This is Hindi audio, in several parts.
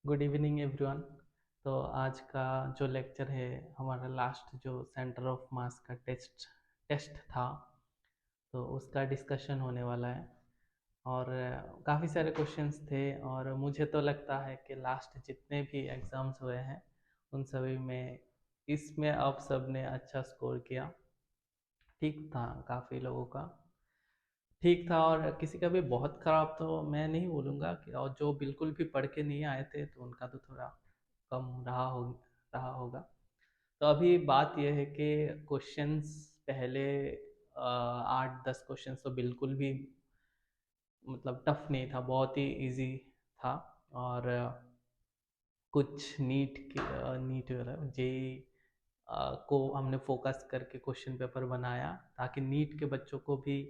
Good evening everyone. तो आज का जो लेक्चर है हमारा लास्ट जो सेंटर ऑफ मास का टेस्ट था, तो उसका डिस्कशन होने वाला है। और काफ़ी सारे क्वेश्चंस थे और मुझे तो लगता है कि लास्ट जितने भी एग्ज़ाम्स हुए हैं उन सभी में इसमें अब सब ने अच्छा स्कोर किया। ठीक था, काफ़ी लोगों का ठीक था और किसी का भी बहुत ख़राब तो मैं नहीं बोलूँगा कि, और जो बिल्कुल भी पढ़ के नहीं आए थे तो उनका तो थोड़ा कम रहा होगा। तो अभी बात यह है कि क्वेश्चंस पहले 8-10 क्वेश्चंस तो बिल्कुल भी मतलब टफ नहीं था, बहुत ही इजी था। और कुछ नीट जेई को हमने फोकस करके क्वेश्चन पेपर बनाया ताकि नीट के बच्चों को भी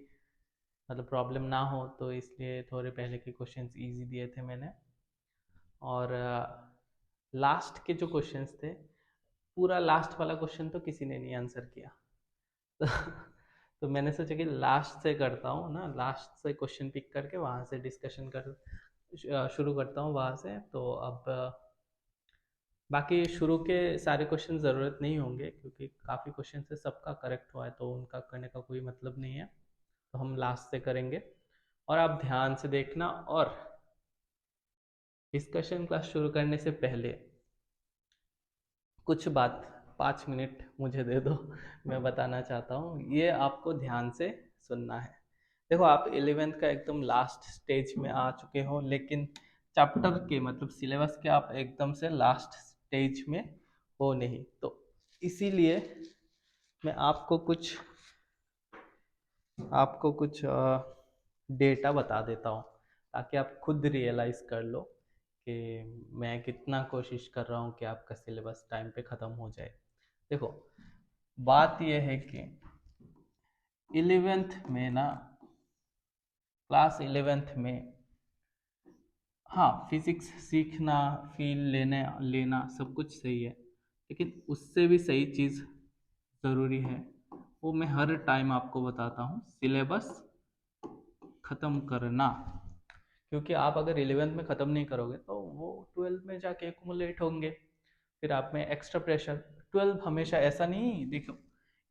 मतलब प्रॉब्लम ना हो, तो इसलिए थोड़े पहले के क्वेश्चंस इजी दिए थे मैंने। और लास्ट के जो क्वेश्चंस थे, पूरा लास्ट वाला क्वेश्चन तो किसी ने नहीं आंसर किया। तो, तो मैंने सोचा कि लास्ट से करता हूँ ना, लास्ट से क्वेश्चन पिक करके वहाँ से डिस्कशन कर शुरू करता हूँ वहाँ से। तो अब बाकी शुरू के सारे क्वेश्चन ज़रूरत नहीं होंगे क्योंकि काफ़ी क्वेश्चन से सबका करेक्ट हुआ है, तो उनका करने का कोई मतलब नहीं है। तो हम लास्ट से करेंगे और आप ध्यान से देखना। और डिस्कशन क्लास शुरू करने से पहले कुछ बात 5 मिनट मुझे दे दो, मैं बताना चाहता हूँ, ये आपको ध्यान से सुनना है। देखो, आप 11th का एकदम लास्ट स्टेज में आ चुके हो, लेकिन चैप्टर के मतलब सिलेबस के आप एकदम से लास्ट स्टेज में हो नहीं। तो इसीलिए मैं आपको कुछ डेटा बता देता हूँ ताकि आप खुद रियलाइज़ कर लो कि मैं कितना कोशिश कर रहा हूँ कि आपका सिलेबस टाइम पे ख़त्म हो जाए। देखो, बात यह है कि 11th में ना, क्लास 11th में, हाँ, फिजिक्स सीखना, फील लेना सब कुछ सही है, लेकिन उससे भी सही चीज़ ज़रूरी है, वो मैं हर टाइम आपको बताता हूँ, सिलेबस ख़त्म करना। क्योंकि आप अगर 11th में ख़त्म नहीं करोगे तो वो 12th में जाके एक्यूमुलेट होंगे, फिर आप में एक्स्ट्रा प्रेशर। 12th हमेशा ऐसा नहीं, देखो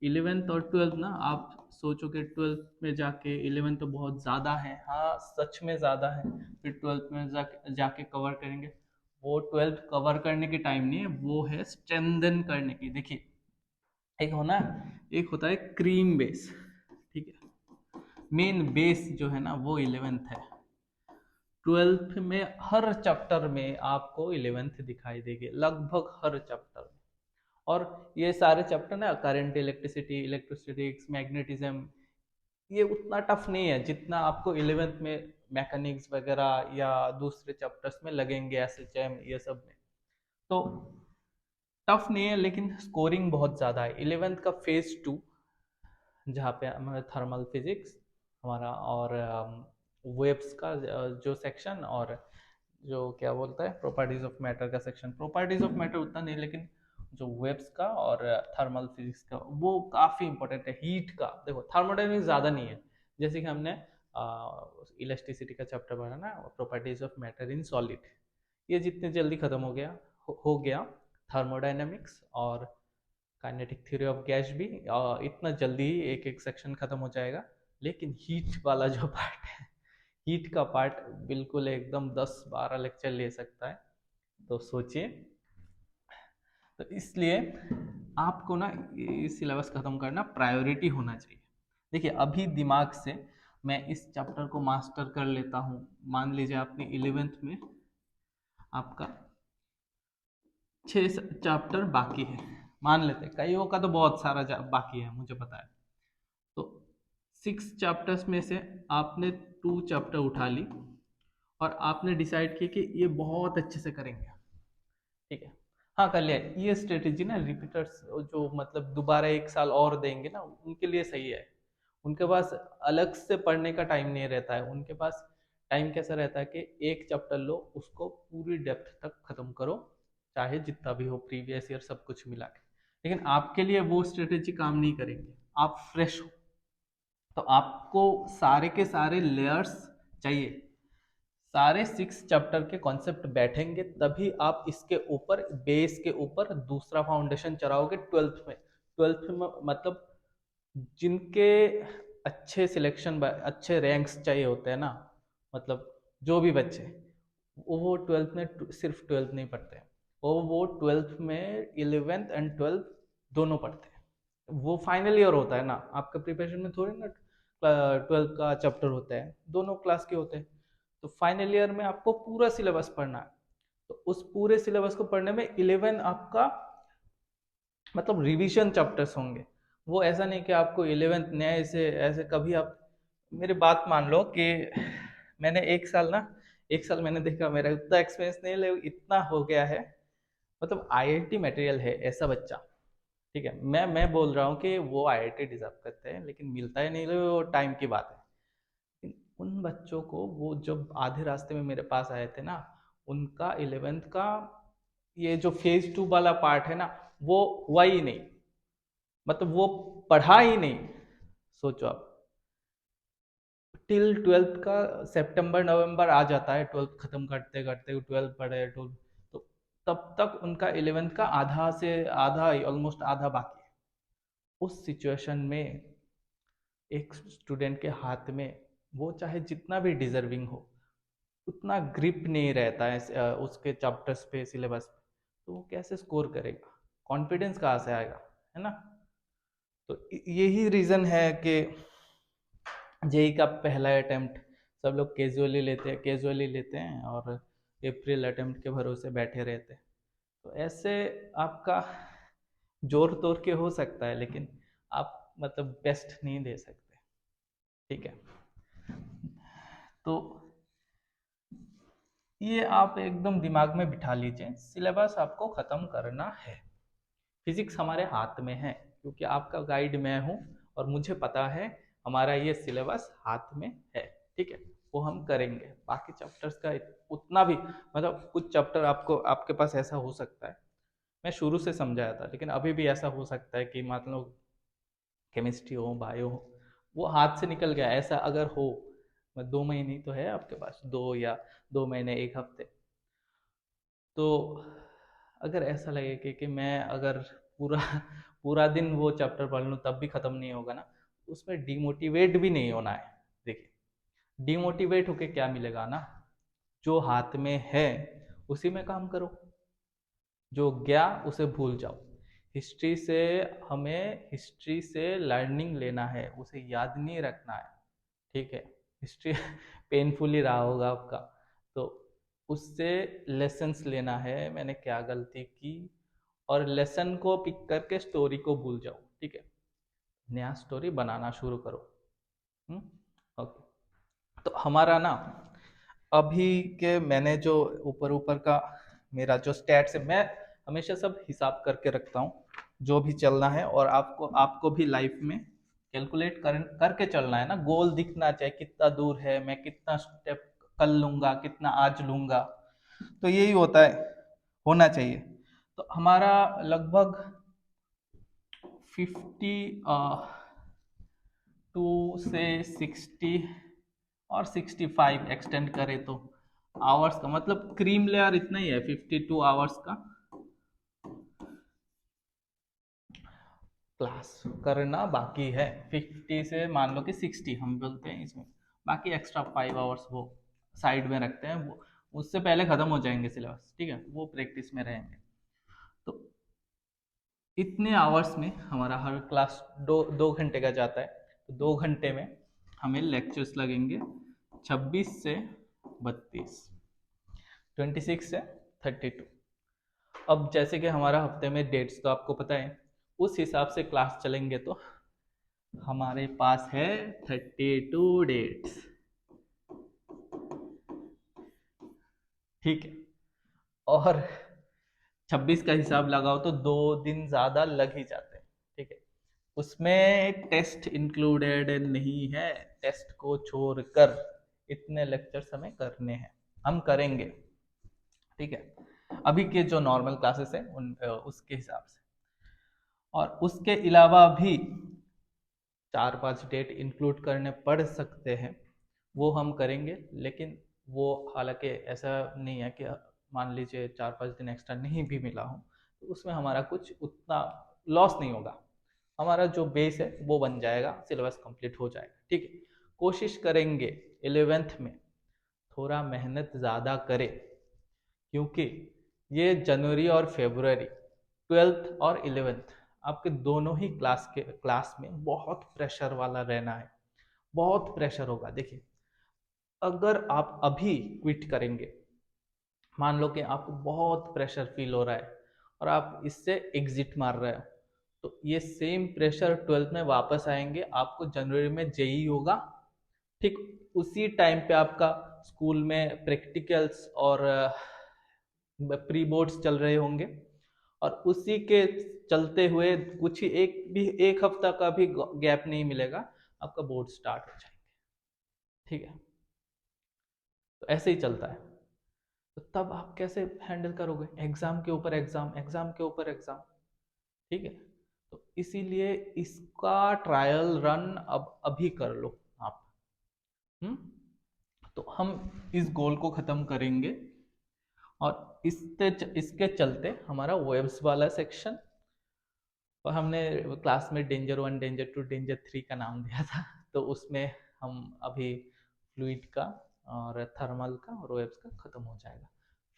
11th और 12th ना, आप सोचो कि 12th में जाके 11th तो बहुत ज़्यादा है, हाँ सच में ज़्यादा है, फिर 12th में जाके कवर करेंगे। वो 12th कवर करने की टाइम नहीं है, वो है स्ट्रेंथन करने की। देखिए, एक होता है क्रीम बेस, ठीक है, मेन बेस जो है ना वो 11th है। 12th में हर चैप्टर में आपको 11th दिखाई देगी, लगभग हर चैप्टर में। और ये सारे चैप्टर ना, करंट, इलेक्ट्रिसिटी, इलेक्ट्रोस्टैटिक्स, मैग्नेटिज्म, ये उतना टफ नहीं है जितना आपको 11th में मैकेनिक्स वगैरह या दूसरे चैप्टर्स में लगेंगे, एसएचएम ये सब में। तो टफ नहीं है, लेकिन स्कोरिंग बहुत ज़्यादा है। 11th का फेज 2, जहाँ पे हमारा थर्मल फिजिक्स हमारा, और वेव्स का जो सेक्शन, और जो क्या बोलता है प्रॉपर्टीज ऑफ मैटर का सेक्शन। प्रॉपर्टीज ऑफ मैटर उतना नहीं, लेकिन जो वेव्स का और थर्मल फिजिक्स का वो काफ़ी इंपॉर्टेंट है। हीट का देखो, थर्मोडायनेमिक्स ज़्यादा नहीं है, जैसे कि हमने इलेक्ट्रिसिटी का चैप्टर पढ़ा ना, properties of matter in solid, ये जितने जल्दी खत्म हो गया। थर्मोडायनेमिक्स और काइनेटिक थ्योरी ऑफ गैस भी इतना जल्दी ही एक एक सेक्शन खत्म हो जाएगा। लेकिन हीट वाला जो पार्ट है, हीट का पार्ट बिल्कुल एकदम 10-12 लेक्चर ले सकता है। तो सोचिए, तो इसलिए आपको ना ये सिलेबस खत्म करना प्रायोरिटी होना चाहिए। देखिए, अभी दिमाग से मैं इस चैप्टर को मास्टर कर लेता हूँ। मान लीजिए आपने 11th में आपका 6 चैप्टर बाकी है, मान लेते हैं, कईयों का तो बहुत सारा बाकी है, मुझे पता है। तो 6 चैप्टर्स में से आपने 2 चैप्टर उठा ली और आपने डिसाइड किया कि ये बहुत अच्छे से करेंगे, ठीक है, हाँ कर लिया। ये स्ट्रेटेजी ना रिपीटर्स जो मतलब दोबारा 1 साल और देंगे ना, उनके लिए सही है। उनके पास अलग से पढ़ने का टाइम नहीं रहता है, उनके पास टाइम कैसा रहता है कि एक चैप्टर लो, उसको पूरी डेप्थ तक खत्म करो, चाहे जितना भी हो प्रीवियस ईयर सब कुछ मिला के। लेकिन आपके लिए वो स्ट्रेटेजी काम नहीं करेंगे, आप फ्रेश हो, तो आपको सारे के सारे लेयर्स चाहिए, सारे 6 चैप्टर के कॉन्सेप्ट बैठेंगे तभी आप इसके ऊपर बेस के ऊपर दूसरा फाउंडेशन चढ़ाओगे 12th में मतलब जिनके अच्छे सिलेक्शन अच्छे रैंक्स चाहिए होते हैं ना, मतलब जो भी बच्चे वो 12th में सिर्फ 12th नहीं पढ़ते, वो 12th में 11th एंड 12th दोनों पढ़ते हैं। वो फाइनल ईयर होता है ना, आपका प्रिपरेशन में थोड़ी ना 12th का चैप्टर होता है, दोनों क्लास के होते हैं। तो फाइनल ईयर में आपको पूरा सिलेबस पढ़ना है, तो उस पूरे सिलेबस को पढ़ने में 11 आपका मतलब रिवीजन चैप्टर्स होंगे। वो ऐसा नहीं कि आपको 11th नए से ऐसे कभी आप मेरी बात मान लो कि मैंने एक साल मैंने देखा, मेरा उतना एक्सपीरियंस नहीं ले इतना हो गया है, मतलब आईआईटी मटेरियल है ऐसा बच्चा, ठीक है। मैं बोल रहा हूँ कि वो आईआईटी डिजर्व करते हैं लेकिन मिलता ही नहीं, वो टाइम की बात है। उन बच्चों को वो जब आधे रास्ते में मेरे पास आए थे ना, उनका 11th का ये जो फेज 2 वाला पार्ट है ना वो हुआ ही नहीं, मतलब वो पढ़ा ही नहीं। सोचो आप, टिल 12th का सितंबर नवंबर आ जाता है, 12th खत्म करते करते 12th पढ़े 12, तो तब तक उनका 11th का आधा से आधा ऑलमोस्ट आधा बाकी है। उस सिचुएशन में एक स्टूडेंट के हाथ में वो चाहे जितना भी डिजर्विंग हो उतना ग्रिप नहीं रहता है उसके चैप्टर्स पे सिलेबस पे, तो वो कैसे स्कोर करेगा, कॉन्फिडेंस कहाँ से आएगा, है ना। तो यही रीजन है कि जेई का पहला अटेम्प्ट सब लोग कैजुअली लेते हैं और अप्रैल अटेम्प्ट के भरोसे बैठे रहते हैं। तो ऐसे आपका जोर तोड़ के हो सकता है लेकिन आप मतलब बेस्ट नहीं दे सकते, ठीक है। तो ये आप एकदम दिमाग में बिठा लीजिए, सिलेबस आपको ख़त्म करना है। फिजिक्स हमारे हाथ में है क्योंकि आपका गाइड मैं हूँ और मुझे पता है हमारा ये सिलेबस हाथ में है, ठीक है। वो हम करेंगे, बाकी चैप्टर्स का उतना भी मतलब कुछ चैप्टर आपको आपके पास ऐसा हो सकता है, मैं शुरू से समझाया था लेकिन अभी भी ऐसा हो सकता है कि मतलब केमिस्ट्री हो बायो हो वो हाथ से निकल गया, ऐसा अगर हो 2 महीने तो है आपके पास, 2 महीने 1 हफ्ते, तो अगर ऐसा लगे कि मैं अगर पूरा पूरा दिन वो चैप्टर पढ़ लूँ तब भी ख़त्म नहीं होगा ना, उसमें डिमोटिवेट भी नहीं होना है। देखिए, डिमोटिवेट होके क्या मिलेगा ना, जो हाथ में है उसी में काम करो, जो गया उसे भूल जाओ। हिस्ट्री से लर्निंग लेना है, उसे याद नहीं रखना है, ठीक है। हिस्ट्री पेनफुल ही रहा होगा आपका, तो उससे लेसन्स लेना है, मैंने क्या गलती की, और लेसन को पिक करके स्टोरी को भूल जाओ, ठीक है। नया स्टोरी बनाना शुरू करो। ओके। तो हमारा ना अभी के मैंने जो ऊपर ऊपर का मेरा जो स्टैट्स है, मैं हमेशा सब हिसाब करके रखता हूँ जो भी चलना है, और आपको आपको भी लाइफ में कैलकुलेट करके चलना है ना, गोल दिखना चाहिए कितना दूर है, मैं कितना स्टेप कल लूंगा, कितना आज लूंगा, तो यही होता है, होना चाहिए। तो हमारा लगभग 52 से 60 और 65 एक्सटेंड करे तो आवर्स का मतलब क्रीम लेयर इतना ही है, 52 आवर्स का क्लास करना बाकी है। 50 से मान लो कि 60 हम बोलते हैं इसमें, बाकी एक्स्ट्रा 5 आवर्स वो साइड में रखते हैं, वो उससे पहले खत्म हो जाएंगे सिलेबस, ठीक है, वो प्रैक्टिस में रहेंगे। तो इतने आवर्स में हमारा हर क्लास 2 घंटे का जाता है, तो 2 घंटे में हमें लेक्चर्स लगेंगे 26 से 32, 26 से 32। अब जैसे कि हमारा हफ्ते में डेट्स तो आपको पता है, उस हिसाब से क्लास चलेंगे तो हमारे पास है 32 डेट्स, ठीक है। और 26 का हिसाब लगाओ तो 2 दिन ज़्यादा लग ही जाते हैं, ठीक है। उसमें टेस्ट इंक्लूडेड नहीं है, टेस्ट को छोड़कर इतने लेक्चर्स हमें करने हैं, हम करेंगे, ठीक है, अभी के जो नॉर्मल क्लासेस हैं उसके हिसाब से। और उसके अलावा भी 4-5 डेट इंक्लूड करने पड़ सकते हैं, वो हम करेंगे, लेकिन वो हालांकि ऐसा नहीं है कि मान लीजिए 4-5 दिन एक्स्ट्रा नहीं भी मिला हो तो उसमें हमारा कुछ उतना लॉस नहीं होगा, हमारा जो बेस है वो बन जाएगा, सिलेबस कंप्लीट हो जाएगा। ठीक है, कोशिश करेंगे 11th में थोड़ा मेहनत ज़्यादा करें, क्योंकि ये जनवरी और फरवरी 12th और 11th आपके दोनों ही क्लास में बहुत प्रेशर वाला रहना है, बहुत प्रेशर होगा। देखिए, अगर आप अभी क्विट करेंगे, मान लो कि आपको बहुत प्रेशर फील हो रहा है और आप इससे एग्जिट मार रहे हो, तो ये सेम प्रेशर 12th में वापस आएंगे, आपको जनवरी में जेई होगा। ठीक उसी टाइम पे आपका स्कूल में प्रैक्टिकल्स और प्री बोर्ड्स चल रहे होंगे, और उसी के चलते हुए कुछ ही एक हफ्ता का भी गैप नहीं मिलेगा, आपका बोर्ड स्टार्ट हो जाएंगे। ठीक है, तो ऐसे ही चलता है। तो तब आप कैसे हैंडल करोगे, एग्जाम के ऊपर एग्जाम, एग्जाम के ऊपर एग्जाम। ठीक है, तो इसीलिए इसका ट्रायल रन अब अभी कर लो आप। हम्म तो हम इस गोल को खत्म करेंगे, और इसके चलते हमारा वेब्स वाला सेक्शन, और हमने क्लास में डेंजर 1 डेंजर 2 डेंजर 3 का नाम दिया था, तो उसमें हम अभी फ्लूइड का और थर्मल का और वेब्स का खत्म हो जाएगा।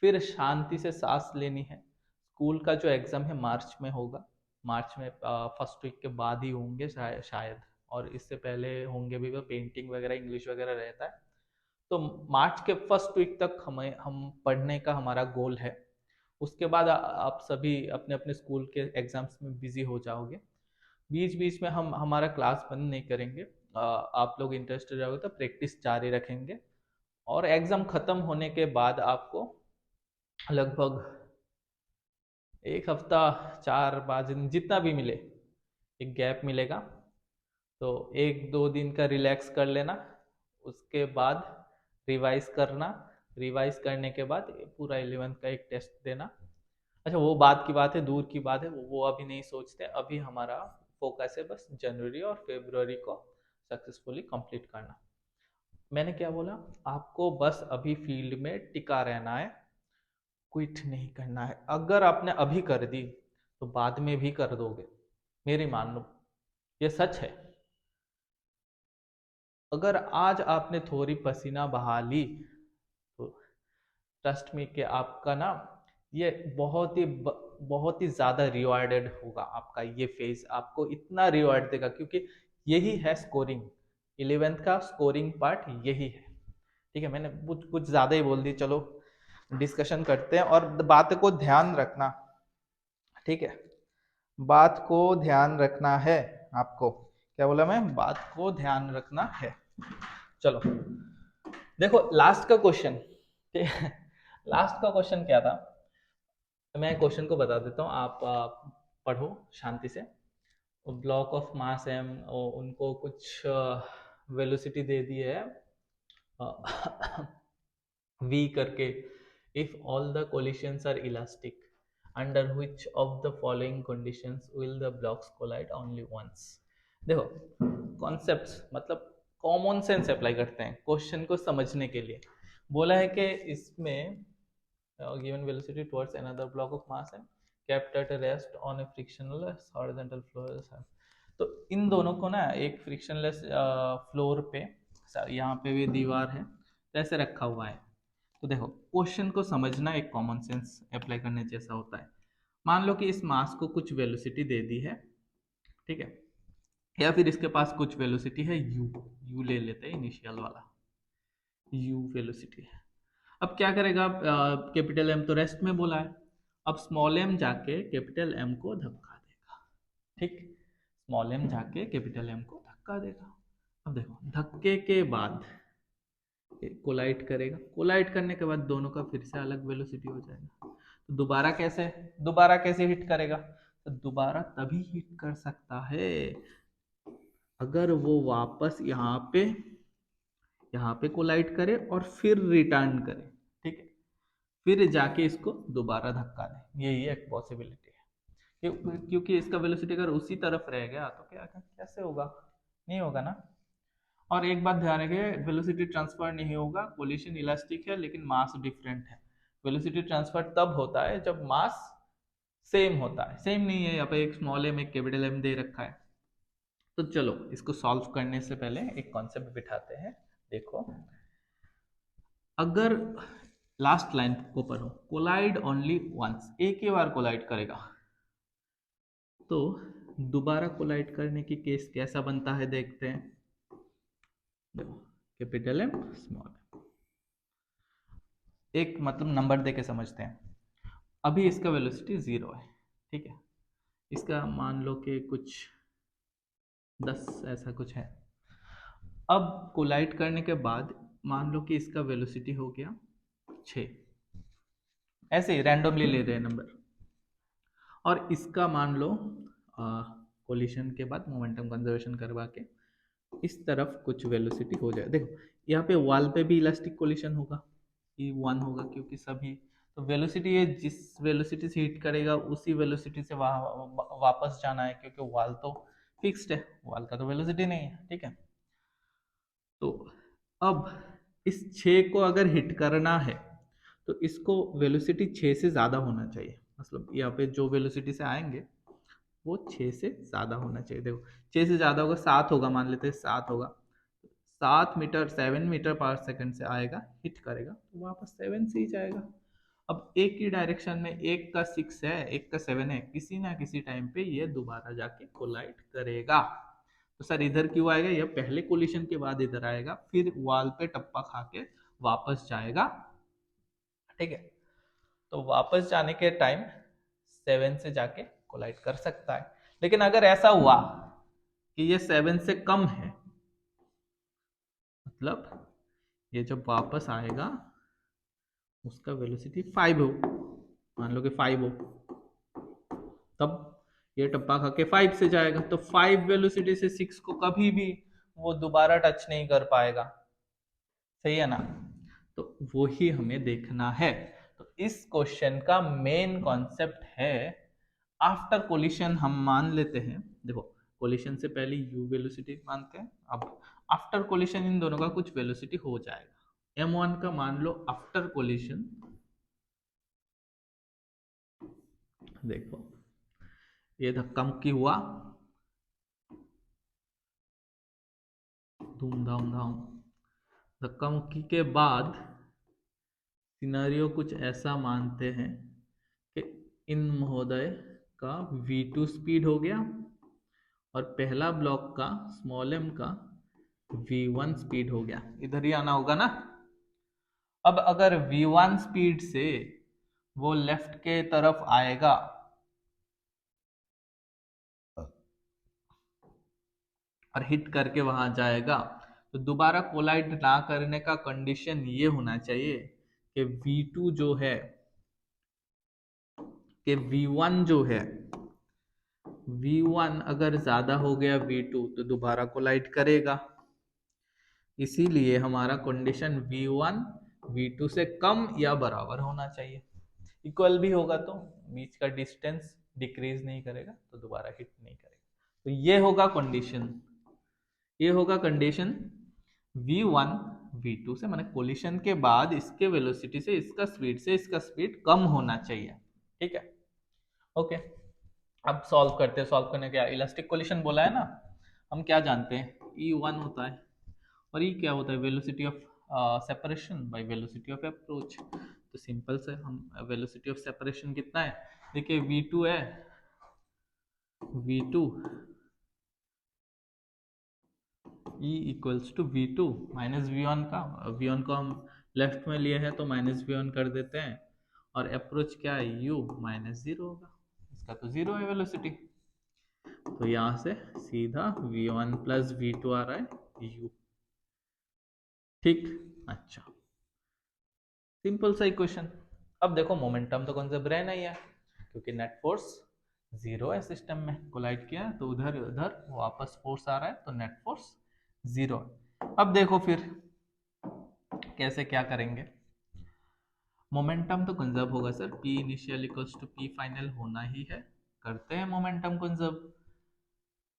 फिर शांति से सांस लेनी है। स्कूल का जो एग्ज़ाम है मार्च में होगा, मार्च में फर्स्ट वीक के बाद ही होंगे शायद, और इससे पहले होंगे भी, वो पेंटिंग वगैरह इंग्लिश वगैरह रहता है। तो मार्च के फर्स्ट वीक तक हम पढ़ने का हमारा गोल है। उसके बाद आप सभी अपने अपने स्कूल के एग्जाम्स में बिजी हो जाओगे। बीच बीच में हम हमारा क्लास बंद नहीं करेंगे, आप लोग इंटरेस्टेड रहोगे तो प्रैक्टिस जारी रखेंगे, और एग्जाम खत्म होने के बाद आपको लगभग एक हफ्ता, 4-5 दिन जितना भी मिले, एक गैप मिलेगा। तो 1-2 दिन का रिलैक्स कर लेना, उसके बाद रिवाइज करना, रिवाइज करने के बाद पूरा 11th का एक टेस्ट देना। अच्छा, वो बात की बात है, दूर की बात है, वो अभी नहीं सोचते। अभी हमारा फोकस है बस जनवरी और फरवरी को सक्सेसफुली कंप्लीट करना। मैंने क्या बोला, आपको बस अभी फील्ड में टिका रहना है, क्विट नहीं करना है। अगर आपने अभी कर दी तो बाद में भी कर दोगे, मेरी मान लो, ये सच है। अगर आज आपने थोड़ी पसीना बहा ली तो ट्रस्ट मी कि आपका ना ये बहुत ही ज़्यादा रिवार्डेड होगा। आपका ये फेज आपको इतना रिवार्ड देगा, क्योंकि यही है स्कोरिंग, 11th का स्कोरिंग पार्ट यही है। ठीक है, मैंने कुछ कुछ ज़्यादा ही बोल दी, चलो डिस्कशन करते हैं। और बात को ध्यान रखना, ठीक है, बात को ध्यान रखना है आपको। क्या बोला मैं, बात को ध्यान रखना है। चलो देखो लास्ट का क्वेश्चन, ठीक है, लास्ट का क्वेश्चन क्या था, मैं क्वेश्चन को बता देता हूँ, आप पढ़ो शांति से। ब्लॉक ऑफ मास एम, उनको कुछ वेलोसिटी दे दी है v करके, if all the collisions are elastic, under which of the following conditions will the blocks collide only once। देखो कॉन्सेप्ट्स मतलब कॉमन सेंस अप्लाई करते हैं क्वेश्चन को समझने के लिए। बोला है कि इसमें given velocity towards another block of mass m kept at a rest on a frictionless horizontal floor, तो इन दोनों को ना एक फ्रिक्शनलेस फ्लोर पे, यहाँ पे भी दीवार है, तो ऐसे रखा हुआ है। तो देखो क्वेश्चन को समझना एक कॉमन सेंस अप्लाई करने जैसा होता है। मान लो कि इस मास को कुछ वेलोसिटी दे दी है, ठीक है, या फिर इसके पास कुछ वेलोसिटी है यू ले लेते हैं, इनिशियल वाला यू वेलोसिटी है। अब क्या करेगा, कैपिटल एम तो रेस्ट में बोला है, अब स्मॉल एम जाके कैपिटल एम को धक्का देगा। ठीक, स्मॉल एम जाके कैपिटल एम को धक्का देगा। अब देखो धक्के के बाद कोलाइड करेगा, कोलाइड करने के बाद दोनों का फिर से अलग वेलोसिटी हो जाएगा। तो दोबारा कैसे हिट करेगा, तो दोबारा तभी हिट कर सकता है अगर वो वापस यहाँ पे कोलाइड करे और फिर रिटर्न करे। ठीक है, फिर जाके इसको दोबारा धक्का दे, यही एक पॉसिबिलिटी है। क्योंकि इसका वेलोसिटी अगर उसी तरफ रह गया तो क्या कैसे होगा, नहीं होगा ना। और एक बात ध्यान रखिए, वेलोसिटी ट्रांसफर नहीं होगा, कोलिशन इलास्टिक है लेकिन मास डिफरेंट है। वेलोसिटी ट्रांसफर तब होता है जब मास सेम होता है, सेम नहीं है, यहाँ पे एक स्मॉल एम एक कैपिटल एम दे रखा है। तो चलो इसको सॉल्व करने से पहले एक कॉन्सेप्ट बिठाते हैं। देखो, अगर लास्ट लाइन को पढ़ो, कोलाइड ओनली वंस, एक ही बार कोलाइड करेगा, तो दोबारा कोलाइड करने की केस कैसा बनता है देखते हैं। देखो, कैपिटल एम स्मॉल एम, एक मतलब नंबर दे के समझते हैं। अभी इसका वेलोसिटी 0 है, ठीक है, इसका मान लो कि कुछ 10 ऐसा कुछ है। अब कोलाइड करने के बाद मान लो कि इसका वेलोसिटी हो गया 6, ऐसे ही रैंडमली ले रहे हैं नंबर, और इसका मान लो कोलिशन के बाद मोमेंटम कंजर्वेशन करवा के इस तरफ कुछ वेलोसिटी हो जाए। देखो यहाँ पे वॉल पे भी इलास्टिक कोलिशन होगा, ये 1 होगा क्योंकि सभी, तो वेलोसिटी ये जिस वेलोसिटी से हिट करेगा उसी वेलोसिटी से वापस जाना है, क्योंकि वॉल तो फिक्स्ड है, वॉल का तो वेलोसिटी नहीं है, ठीक है। तो अब इस 6 को अगर हिट करना है तो इसको वेलोसिटी 6 से ज़्यादा होना चाहिए, मतलब यहाँ पे जो वेलोसिटी से आएंगे वो 6 से ज़्यादा होना चाहिए। देखो 6 से ज़्यादा होगा, 7 होगा, मान लेते हैं 7 होगा, 7 मीटर 7 मीटर/सेकंड से आएगा, हिट करेगा तो वापस 7 से ही जाएगा। अब एक ही डायरेक्शन में, एक का 6 है एक का 7 है, किसी ना किसी टाइम पे ये दोबारा जाके कोलाइड करेगा। तो सर इधर क्यों आएगा, ये पहले कोलिशन के बाद इधर आएगा, फिर वॉल पे टप्पा खा के वापस जाएगा, ठीक है। तो वापस जाने के टाइम 7 से जाके कोलाइड कर सकता है। लेकिन अगर ऐसा हुआ कि ये 7 से कम है, मतलब ये जब वापस आएगा उसका वेलोसिटी 5 हो, मान लो कि 5 हो, तब ये टप्पा खा के 5 से जाएगा, तो 5 वेलोसिटी से 6 को कभी भी वो दोबारा टच नहीं कर पाएगा, सही है ना। तो वो ही हमें देखना है। तो इस क्वेश्चन का मेन कॉन्सेप्ट है, आफ्टर कोलिशन हम मान लेते हैं, देखो कोलिशन से पहले यू वेलोसिटी मानते हैं, अब आफ्टर कोलिशन इन दोनों का कुछ वेलोसिटी हो जाएगा। m1 का मान लो आफ्टर कोलिशन, देखो ये धक्का मुक्की हुआ, धूमधाम धाम, धक्का मुक्की के बाद सिनेरियो कुछ ऐसा मानते हैं कि इन महोदय का v2 स्पीड हो गया और पहला ब्लॉक का स्मॉल m का v1 स्पीड हो गया, इधर ही आना होगा ना। अब अगर v1 स्पीड से वो लेफ्ट के तरफ आएगा और हिट करके वहां जाएगा, तो दोबारा कोलाइड ना करने का कंडीशन ये होना चाहिए कि v2 जो है, कि v1 जो है, v1 अगर ज्यादा हो गया v2 तो दोबारा कोलाइड करेगा। इसीलिए हमारा कंडीशन v1 v2 से कम या बराबर होना चाहिए। इक्वल भी होगा तो बीच का डिस्टेंस डिक्रीज नहीं करेगा, तो दोबारा हिट नहीं करेगा। तो ये होगा कंडीशन, ये होगा कंडीशन v1 v2 से, माने कोलिशन के बाद इसके वेलोसिटी से इसका स्पीड कम होना चाहिए, ठीक है। ओके, अब सॉल्व करते हैं। सॉल्व करने क्या, इलास्टिक कोलिशन बोला है ना, हम क्या जानते हैं, E1 होता है और ये क्या होता है, velocity of separation by velocity of approach. तो सिंपल से हम वेलोसिटी ऑफ सेपरेशन कितना है, देखिए v2 है, v2 E equals to v2 minus v1 का, v1 को हम लेफ्ट में लिए हैं तो माइनस v1 कर देते हैं, और अप्रोच क्या है u माइनस 0 होगा, इसका तो 0 है वेलोसिटी, तो यहाँ से सीधा v1 प्लस v2 आ रहा है u, ठीक। अच्छा, सिंपल सा इक्वेशन। अब देखो मोमेंटम तो कंजर्व रहना ही है, क्योंकि नेट फोर्स 0 है, सिस्टम में कोलाइड किया तो उधर उधर वापस फोर्स आ रहा है, तो नेट फोर्स 0 है। अब देखो फिर कैसे क्या करेंगे, मोमेंटम तो कंजर्व होगा sir, P initial equals to P final होना ही है, करते हैं मोमेंटम कंजर्व।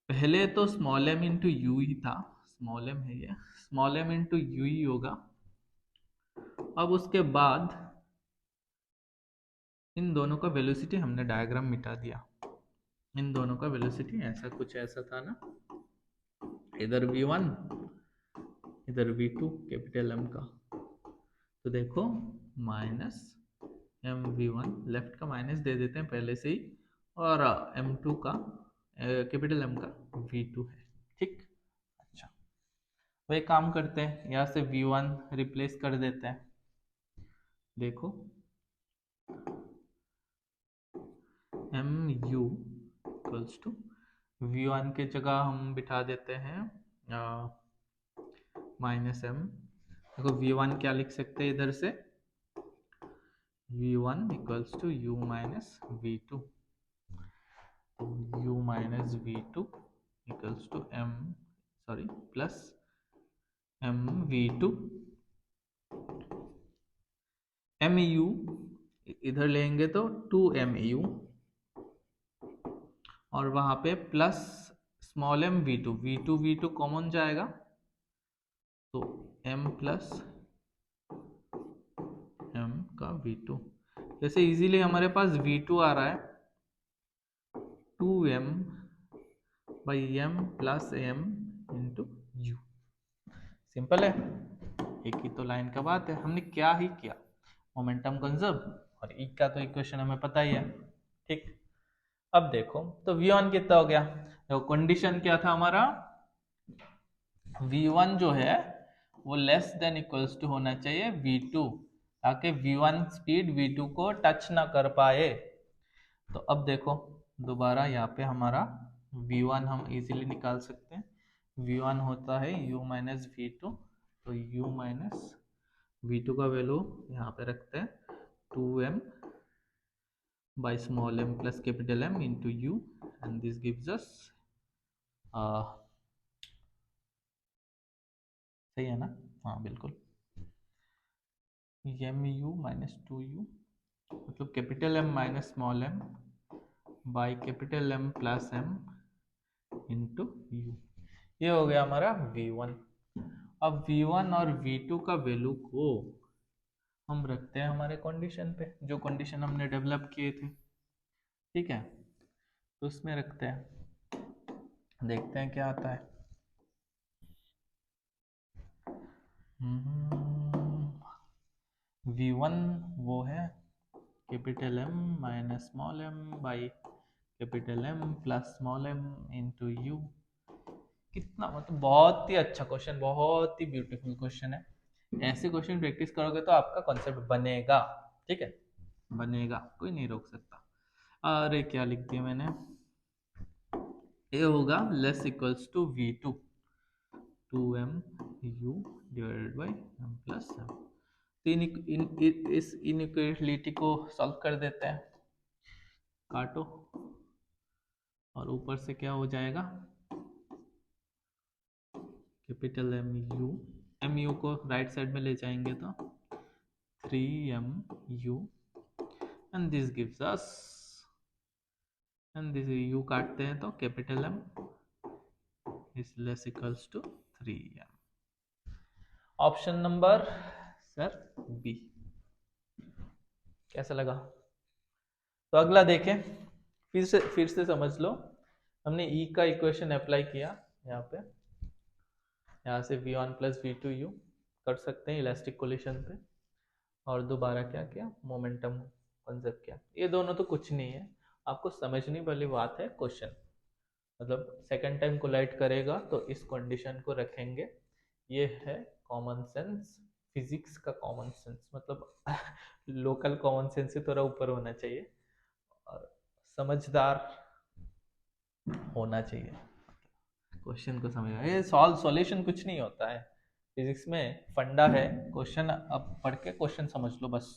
पहले तो स्मॉल m इंटू यू ही था, स्मॉल एम है ये, स्मॉल एम इंटू यू ही होगा। अब उसके बाद इन दोनों का वेलोसिटी हमने डायग्राम मिटा दिया। इन दोनों का वेलोसिटी ऐसा कुछ ऐसा था ना, इधर v1 इधर v2 कैपिटल M का। तो देखो माइनस एम v1, लेफ्ट का माइनस दे देते हैं पहले से ही, और m2 का कैपिटल M का v2 है। ठीक, अच्छा वही काम करते हैं, यहाँ से v1 रिप्लेस कर देते हैं। देखो mu इक्वल्स टू v1 के जगह हम बिठा देते हैं माइनस m। देखो v1 क्या लिख सकते हैं इधर से, v1 equals to u minus v2, u minus v2 equals to plus m v2। mu इधर लेंगे तो 2mu, और वहां पे plus small m v2, v2 common जाएगा तो m प्लस m का v2। जैसे इजीली हमारे पास v2 आ रहा है 2m by m plus m into you. Simple है, एक ही तो लाइन का बात है, हमने क्या ही किया, मोमेंटम कंजर्व, और ई का तो इक्वेशन हमें पता ही है। ठीक, अब देखो तो v1 कितना हो गया, देखो कंडीशन क्या था हमारा, v1 जो है वो लेस देन इक्वल्स टू होना चाहिए v2, ताकि v1 स्पीड v2 को टच ना कर पाए। तो अब देखो दोबारा यहाँ पे हमारा v1 हम इजीली निकाल सकते हैं, v1 होता है u माइनस v2, तो u माइनस v2 का वैल्यू यहाँ पे रखते हैं 2m by small m plus capital M into u, and this gives us सही है ना, हाँ बिल्कुल, mu माइनस 2u मतलब capital M minus small m by capital M plus m into u। ये हो गया हमारा v1। अब v1 और v2 का वैल्यू को हम रखते हैं हमारे कंडीशन पे, जो कंडीशन हमने डेवलप किए थे। ठीक है, तो उसमें रखते हैं, देखते हैं क्या आता है। v1 वो है capital M minus small m by capital M plus small m into you. कितना मतलब बहुत ही अच्छा क्वेश्चन, बहुत ही ब्यूटीफुल क्वेश्चन है। ऐसे क्वेश्चन प्रैक्टिस करोगे तो आपका कॉन्सेप्ट बनेगा। ठीक है, बनेगा, कोई नहीं रोक सकता। अरे क्या लिख दिया मैंने, ये होगा less equals to v2 2m u divided by m plus m। इस इनइक्वालिटी को सॉल्व कर देते हैं, काटो, और ऊपर से क्या हो जाएगा, कैपिटल एम यू को राइट साइड में ले जाएंगे तो 3mu, and this gives us, and this u काटते हैं तो capital M is less equals to 3m। Option number sir B. कैसा लगा? तो अगला देखें, फिर से समझ लो, हमने E का इक्वेशन अप्लाई किया यहाँ पे, यहाँ से v1 प्लस v2u कर सकते हैं इलास्टिक कोलिशन पे, और दोबारा क्या किया, मोमेंटम कंजर्व किया। ये दोनों तो कुछ नहीं है, आपको समझने वाली बात है क्वेश्चन, मतलब सेकंड टाइम कोलाइड करेगा तो इस कंडीशन को रखेंगे। ये है कॉमन सेंस, फिजिक्स का कॉमन सेंस, मतलब लोकल कॉमन सेंस से थोड़ा ऊपर होना चाहिए और समझदार होना चाहिए, क्वेश्चन को समझना। ये सॉल्यूशन कुछ नहीं होता है फिजिक्स में, फंडा है क्वेश्चन, अब पढ़ के क्वेश्चन समझ लो बस।